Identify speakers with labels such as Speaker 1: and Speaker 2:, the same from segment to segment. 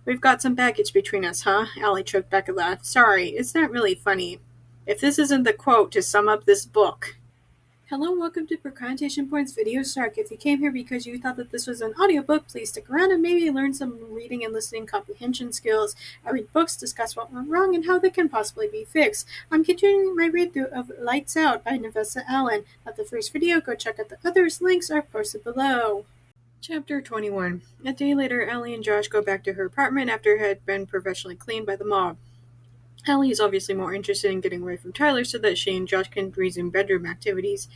Speaker 1: We've got some baggage between us, huh? Allie choked back a laugh. Sorry, it's not really funny. If this isn't the quote to sum up this book. Hello, welcome to Comprehension Point's video Snark. If you came here because you thought that this was an audiobook, please stick around and maybe learn some reading and listening comprehension skills. I read books, discuss what went wrong and how they can possibly be fixed. I'm continuing my read-through of Lights Out by Navessa Allen. At the first video, go check out the others. Links are posted below. Chapter 21. A day later, Allie and Josh go back to her apartment after it had been professionally cleaned by the mob. Allie is obviously more interested in getting away from Tyler so that she and Josh can resume bedroom activities.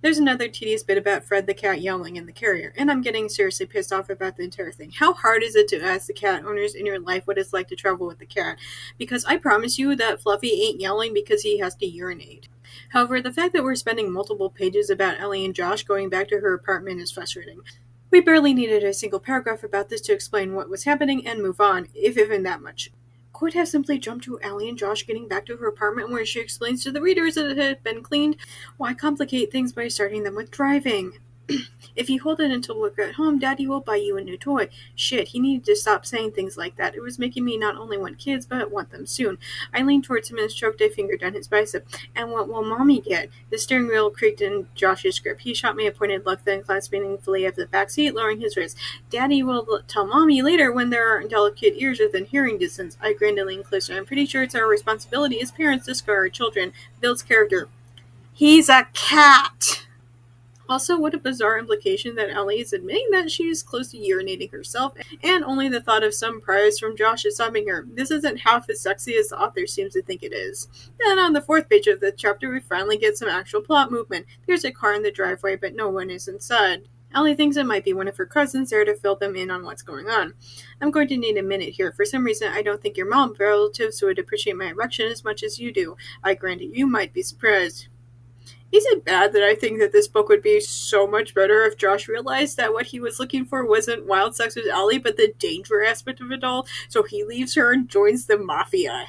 Speaker 1: There's another tedious bit about Fred the cat yelling in the carrier, and I'm getting seriously pissed off about the entire thing. How hard is it to ask the cat owners in your life what it's like to travel with the cat? Because I promise you that Fluffy ain't yelling because he has to urinate. However, the fact that we're spending multiple pages about Ellie and Josh going back to her apartment is frustrating. We barely needed a single paragraph about this to explain what was happening and move on, if even that much. Could have simply jumped to Ellie and Josh getting back to her apartment where she explains to the readers that it had been cleaned. Why complicate things by starting them with driving? If you hold it until we're at home, Daddy will buy you a new toy. Shit, he needed to stop saying things like that. It was making me not only want kids, but want them soon. I leaned towards him and stroked a finger down his bicep. And what will Mommy get? The steering wheel creaked in Josh's grip. He shot me a pointed look, then glanced meaningfully at the back seat, lowering his wrist. Daddy will tell Mommy later when there are delicate ears within hearing distance. I grinned and leaned closer. I'm pretty sure it's our responsibility as parents to scar our children. Bill's character. He's a cat! Also, what a bizarre implication that Ellie is admitting that she is close to urinating herself, and only the thought of some prize from Josh is stopping her. This isn't half as sexy as the author seems to think it is. Then on the fourth page of the chapter, we finally get some actual plot movement. There's a car in the driveway, but no one is inside. Ellie thinks it might be one of her cousins there to fill them in on what's going on. I'm going to need a minute here. For some reason, I don't think your mom relatives would appreciate my erection as much as you do. I grant you might be surprised. Is it bad that I think that this book would be so much better if Josh realized that what he was looking for wasn't wild sex with Ellie, but the danger aspect of it all, so he leaves her and joins the mafia?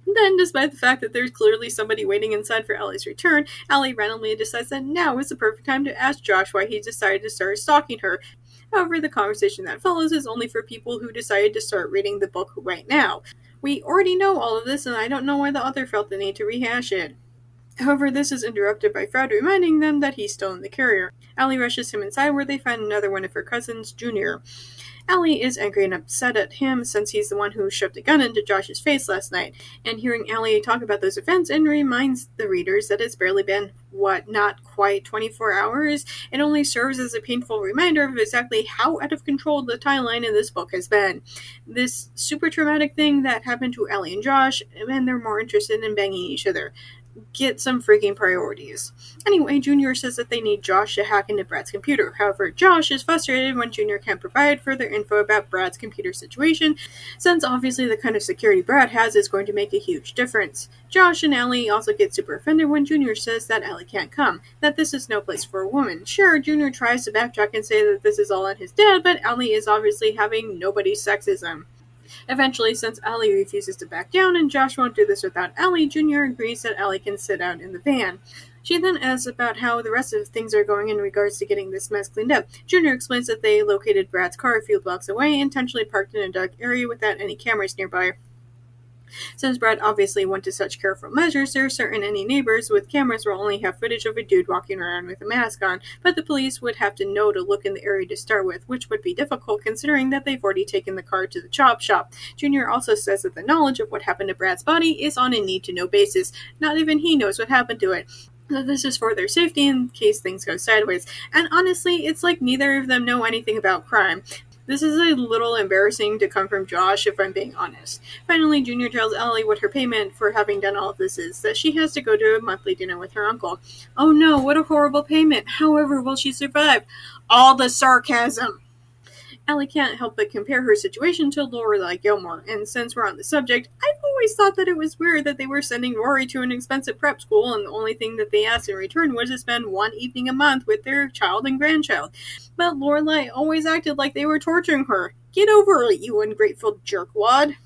Speaker 1: Then, despite the fact that there's clearly somebody waiting inside for Ellie's return, Ellie randomly decides that now is the perfect time to ask Josh why he decided to start stalking her. However, the conversation that follows is only for people who decided to start reading the book right now. We already know all of this, and I don't know why the author felt the need to rehash it. However, this is interrupted by Fred reminding them that he's still in the carrier. Allie rushes him inside where they find another one of her cousins, Junior. Allie is angry and upset at him since he's the one who shoved a gun into Josh's face last night, and hearing Allie talk about those events and reminds the readers that it's barely been, not quite 24 hours, it only serves as a painful reminder of exactly how out of control the timeline in this book has been. This super traumatic thing that happened to Allie and Josh, and they're more interested in banging each other. Get some freaking priorities. Anyway, Junior says that they need Josh to hack into Brad's computer. However, Josh is frustrated when Junior can't provide further info about Brad's computer situation, since obviously the kind of security Brad has is going to make a huge difference. Josh and Allie also get super offended when Junior says that Allie can't come, that this is no place for a woman. Sure, Junior tries to backtrack and say that this is all on his dad, but Allie is obviously having nobody's sexism. Eventually, since Allie refuses to back down and Josh won't do this without Allie, Junior agrees that Allie can sit out in the van. She then asks about how the rest of things are going in regards to getting this mess cleaned up. Junior explains that they located Brad's car a few blocks away, intentionally parked in a dark area without any cameras nearby. Since Brad obviously went to such careful measures, there are certain any neighbors with cameras will only have footage of a dude walking around with a mask on, but the police would have to know to look in the area to start with, which would be difficult considering that they've already taken the car to the chop shop. Junior also says that the knowledge of what happened to Brad's body is on a need-to-know basis. Not even he knows what happened to it. So this is for their safety in case things go sideways. And honestly, it's like neither of them know anything about crime. This is a little embarrassing to come from Josh, if I'm being honest. Finally, Junior tells Ellie what her payment for having done all of this is, that she has to go to a monthly dinner with her uncle. Oh no, what a horrible payment. However, will she survive? All the sarcasm. Ellie can't help but compare her situation to Lorelai Gilmore, and since we're on the subject, I've always thought that it was weird that they were sending Rory to an expensive prep school and the only thing that they asked in return was to spend one evening a month with their child and grandchild. But Lorelai always acted like they were torturing her. Get over it, you ungrateful jerkwad.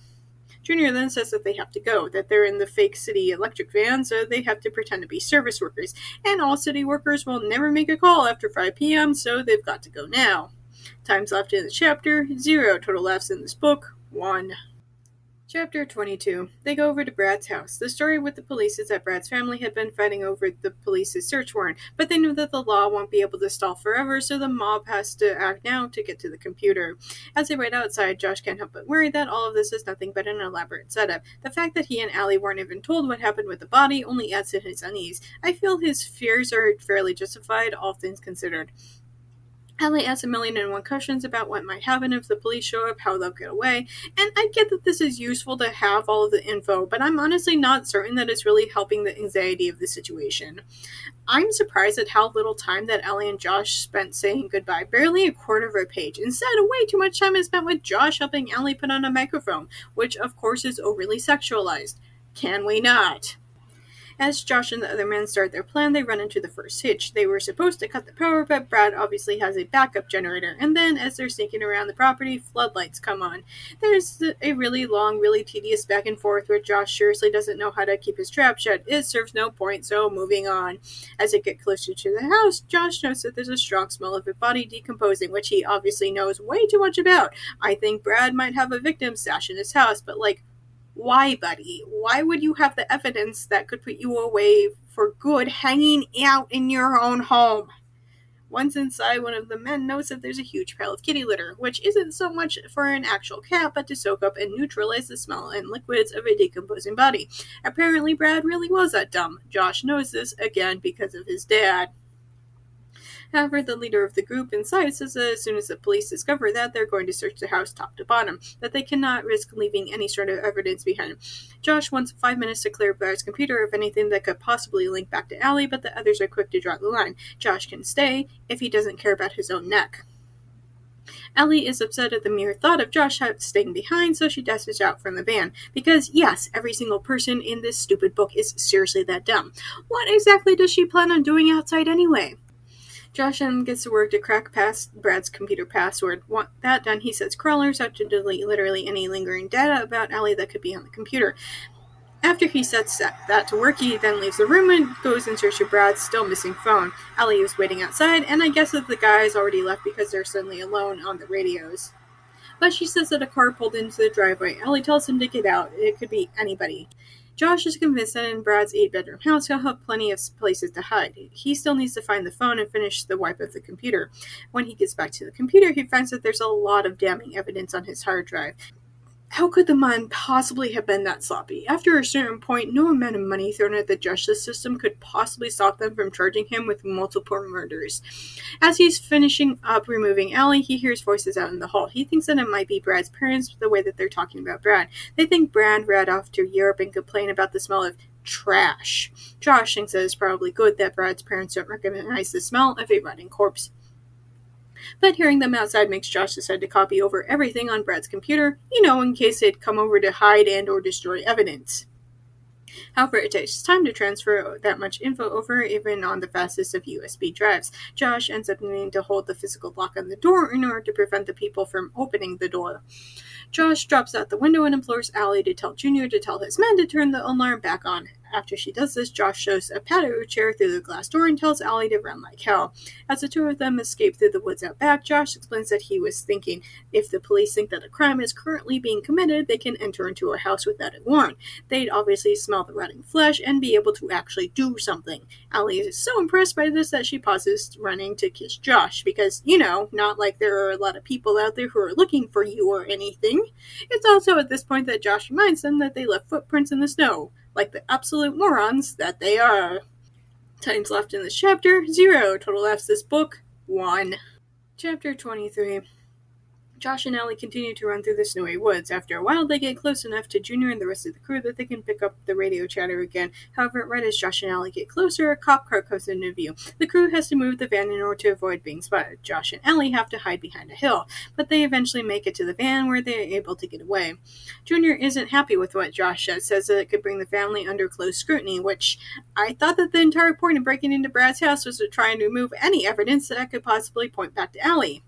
Speaker 1: Junior then says that they have to go, that they're in the fake city electric van, so they have to pretend to be service workers, and all city workers will never make a call after 5 p.m., so they've got to go now. Times left in the chapter, 0. Total laughs in this book, 1. Chapter 22. They go over to Brad's house. The story with the police is that Brad's family had been fighting over the police's search warrant, but they knew that the law won't be able to stall forever, so the mob has to act now to get to the computer. As they wait outside, Josh can't help but worry that all of this is nothing but an elaborate setup. The fact that he and Allie weren't even told what happened with the body only adds to his unease. I feel his fears are fairly justified, all things considered. Allie asks 1,000,001 questions about what might happen if the police show up, how they'll get away, and I get that this is useful to have all of the info, but I'm honestly not certain that it's really helping the anxiety of the situation. I'm surprised at how little time that Allie and Josh spent saying goodbye, barely a quarter of a page. Instead, way too much time is spent with Josh helping Allie put on a microphone, which of course is overly sexualized. Can we not? As Josh and the other men start their plan, they run into the first hitch. They were supposed to cut the power, but Brad obviously has a backup generator. And then, as they're sneaking around the property, floodlights come on. There's a really long, really tedious back and forth where Josh seriously doesn't know how to keep his trap shut. It serves no point, so moving on. As they get closer to the house, Josh notes that there's a strong smell of a body decomposing, which he obviously knows way too much about. I think Brad might have a victim stashed in his house, but why, buddy? Why would you have the evidence that could put you away for good hanging out in your own home? Once inside, one of the men notes that there's a huge pile of kitty litter, which isn't so much for an actual cat, but to soak up and neutralize the smell and liquids of a decomposing body. Apparently, Brad really was that dumb. Josh knows this, again, because of his dad. However, the leader of the group inside says that as soon as the police discover that, they're going to search the house top to bottom, that they cannot risk leaving any sort of evidence behind. Josh wants 5 minutes to clear Brad's computer of anything that could possibly link back to Allie, but the others are quick to draw the line. Josh can stay if he doesn't care about his own neck. Allie is upset at the mere thought of Josh staying behind, so she dashes out from the van. Because, yes, every single person in this stupid book is seriously that dumb. What exactly does she plan on doing outside anyway? Josh then gets to work to crack past Brad's computer password. Once that done, he sets crawlers out to delete literally any lingering data about Allie that could be on the computer. After he sets that to work, he then leaves the room and goes in search of Brad's still missing phone. Allie is waiting outside, and I guess that the guys already left because they're suddenly alone on the radios. But she says that a car pulled into the driveway. Allie tells him to get out. It could be anybody. Josh is convinced that in Brad's 8-bedroom house, he'll have plenty of places to hide. He still needs to find the phone and finish the wipe of the computer. When he gets back to the computer, he finds that there's a lot of damning evidence on his hard drive. How could the man possibly have been that sloppy? After a certain point, no amount of money thrown at the justice system could possibly stop them from charging him with multiple murders. As he's finishing up removing Allie, he hears voices out in the hall. He thinks that it might be Brad's parents, the way that they're talking about Brad. They think Brad ran off to Europe and complained about the smell of trash. Josh thinks that it's probably good that Brad's parents don't recognize the smell of a rotting corpse. But hearing them outside makes Josh decide to copy over everything on Brad's computer, in case they'd come over to hide and or destroy evidence. However, it takes time to transfer that much info over, even on the fastest of USB drives. Josh ends up needing to hold the physical lock on the door in order to prevent the people from opening the door. Josh drops out the window and implores Allie to tell Junior to tell his men to turn the alarm back on. After she does this, Josh shows a patio chair through the glass door and tells Allie to run like hell. As the two of them escape through the woods out back, Josh explains that he was thinking, if the police think that a crime is currently being committed, they can enter into a house without a warrant. They'd obviously smell the rotting flesh and be able to actually do something. Allie is so impressed by this that she pauses running to kiss Josh, because, not like there are a lot of people out there who are looking for you or anything. It's also at this point that Josh reminds them that they left footprints in the snow, like the absolute morons that they are. Times left in this chapter, 0. Total laughs this book, 1. Chapter 23. Josh and Allie continue to run through the snowy woods. After a while, they get close enough to Junior and the rest of the crew that they can pick up the radio chatter again. However, right as Josh and Allie get closer, a cop car comes into view. The crew has to move the van in order to avoid being spotted. Josh and Allie have to hide behind a hill, but they eventually make it to the van where they are able to get away. Junior isn't happy with what Josh says that it could bring the family under close scrutiny, which I thought that the entire point of breaking into Brad's house was to try and remove any evidence that could possibly point back to Allie.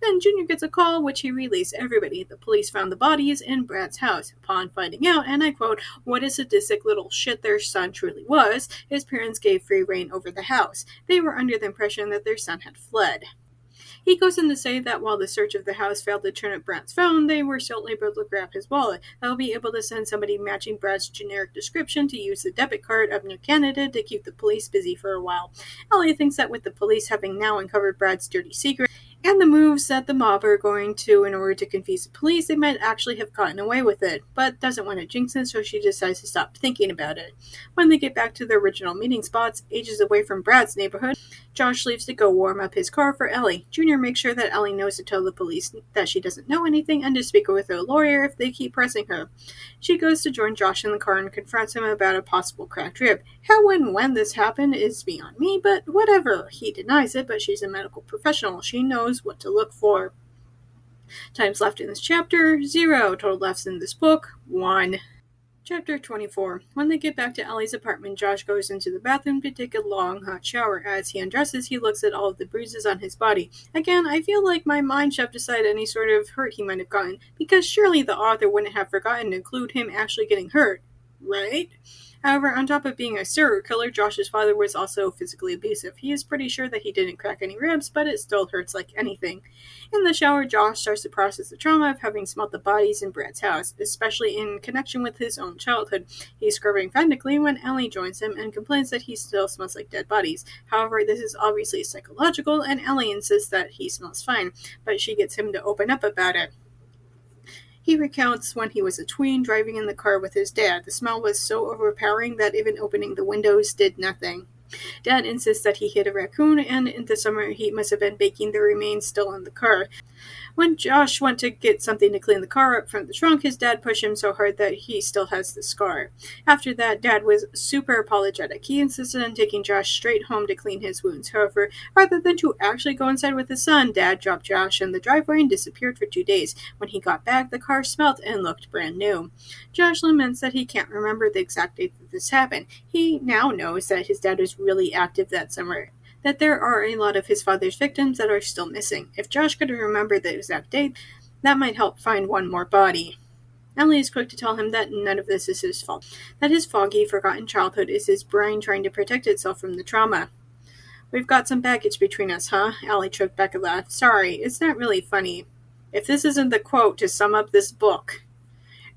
Speaker 1: Then Junior gets a call, which he relays to everybody. The police found the bodies in Brad's house. Upon finding out, and I quote, what a sadistic little shit their son truly was, his parents gave free rein over the house. They were under the impression that their son had fled. He goes on to say that while the search of the house failed to turn up Brad's phone, they were still able to grab his wallet. They'll be able to send somebody matching Brad's generic description to use the debit card of New Canada to keep the police busy for a while. Ellie thinks that with the police having now uncovered Brad's dirty secret, and the moves that the mob are going to in order to confuse the police, they might actually have gotten away with it, but doesn't want to jinx it, so she decides to stop thinking about it. When they get back to their original meeting spots, ages away from Brad's neighborhood, Josh leaves to go warm up his car for Ellie. Junior makes sure that Ellie knows to tell the police that she doesn't know anything and to speak with her lawyer if they keep pressing her. She goes to join Josh in the car and confronts him about a possible cracked rib. How and when this happened is beyond me, but whatever. He denies it, but she's a medical professional. She knows what to look for. Times left in this chapter, 0. Total lefts in this book, 1. Chapter 24. When they get back to Ellie's apartment, Josh goes into the bathroom to take a long, hot shower. As he undresses, he looks at all of the bruises on his body. Again, I feel like my mind shoved aside any sort of hurt he might have gotten, because surely the author wouldn't have forgotten to include him actually getting hurt, right? However, on top of being a serial killer, Josh's father was also physically abusive. He is pretty sure that he didn't crack any ribs, but it still hurts like anything. In the shower, Josh starts to process the trauma of having smelt the bodies in Brad's house, especially in connection with his own childhood. He's scrubbing frantically when Ellie joins him and complains that he still smells like dead bodies. However, this is obviously psychological, and Ellie insists that he smells fine, but she gets him to open up about it. He recounts when he was a tween driving in the car with his dad. The smell was so overpowering that even opening the windows did nothing. Dad insists that he hit a raccoon, and in the summer he must have been baking the remains still in the car. When Josh went to get something to clean the car up from the trunk, his dad pushed him so hard that he still has the scar. After that, Dad was super apologetic. He insisted on taking Josh straight home to clean his wounds. However, rather than to actually go inside with his son, Dad dropped Josh in the driveway and disappeared for 2 days. When he got back, the car smelled and looked brand new. Josh laments that he can't remember the exact date that this happened. He now knows that his dad was really active that summer, that there are a lot of his father's victims that are still missing. If Josh could remember the exact date, that might help find one more body. Ellie is quick to tell him that none of this is his fault, that his foggy, forgotten childhood is his brain trying to protect itself from the trauma. We've got some baggage between us, huh? Ellie choked back a laugh. Sorry, it's not really funny. If this isn't the quote to sum up this book.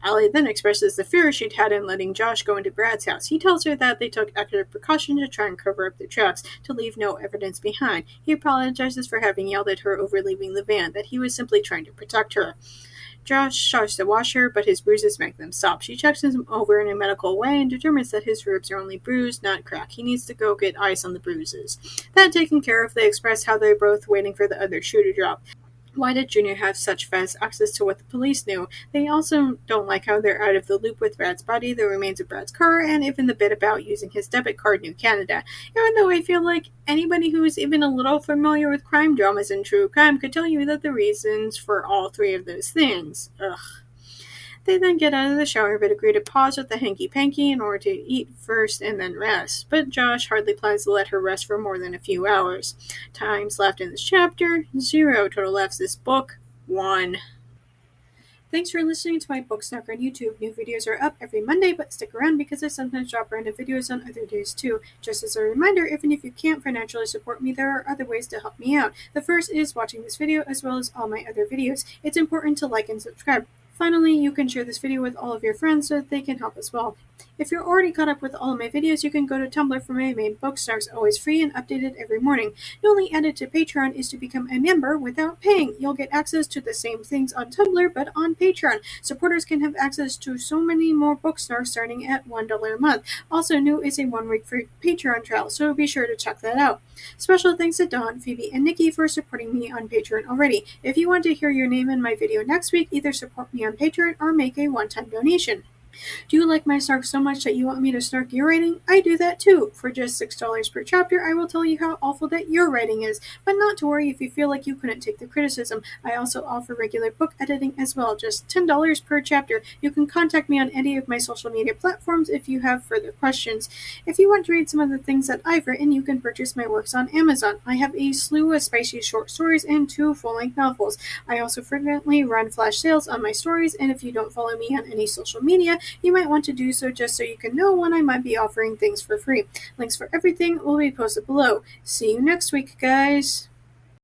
Speaker 1: Ellie then expresses the fear she'd had in letting Josh go into Brad's house. He tells her that they took extra precaution to try and cover up their tracks, to leave no evidence behind. He apologizes for having yelled at her over leaving the van, that he was simply trying to protect her. Josh tries to wash her, but his bruises make them stop. She checks him over in a medical way and determines that his ribs are only bruised, not cracked. He needs to go get ice on the bruises. That taken care of, they express how they're both waiting for the other shoe to drop. Why did Junior have such fast access to what the police knew? They also don't like how they're out of the loop with Brad's body, the remains of Brad's car, and even the bit about using his debit card New Canada. Even though I feel like anybody who is even a little familiar with crime dramas and true crime could tell you that the reasons for all three of those things. Ugh. They then get out of the shower but agree to pause with the hanky-panky in order to eat first and then rest. But Josh hardly plans to let her rest for more than a few hours. Times left in this chapter, 0. Total lefts this book, 1. Thanks for listening to my Book Snark on YouTube. New videos are up every Monday, but stick around because I sometimes drop random videos on other days too. Just as a reminder, even if you can't financially support me, there are other ways to help me out. The first is watching this video as well as all my other videos. It's important to like and subscribe. Finally, you can share this video with all of your friends so that they can help as well. If you're already caught up with all of my videos, you can go to Tumblr for my main book, Snark's always free and updated every morning. The only edit to Patreon is to become a member without paying. You'll get access to the same things on Tumblr, but on Patreon. Supporters can have access to so many more book Snarks starting at $1 a month. Also new is a 1-week free Patreon trial, so be sure to check that out. Special thanks to Dawn, Phoebe, and Nikki for supporting me on Patreon already. If you want to hear your name in my video next week, either support me on Patreon or make a one-time donation. Do you like my Snark so much that you want me to snark your writing? I do that too. For just $6 per chapter, I will tell you how awful that your writing is. But not to worry if you feel like you couldn't take the criticism. I also offer regular book editing as well, just $10 per chapter. You can contact me on any of my social media platforms if you have further questions. If you want to read some of the things that I've written, you can purchase my works on Amazon. I have a slew of spicy short stories and 2 full-length novels. I also frequently run flash sales on my stories, and if you don't follow me on any social media, you might want to do so just so you can know when I might be offering things for free. Links for everything will be posted below. See you next week, guys!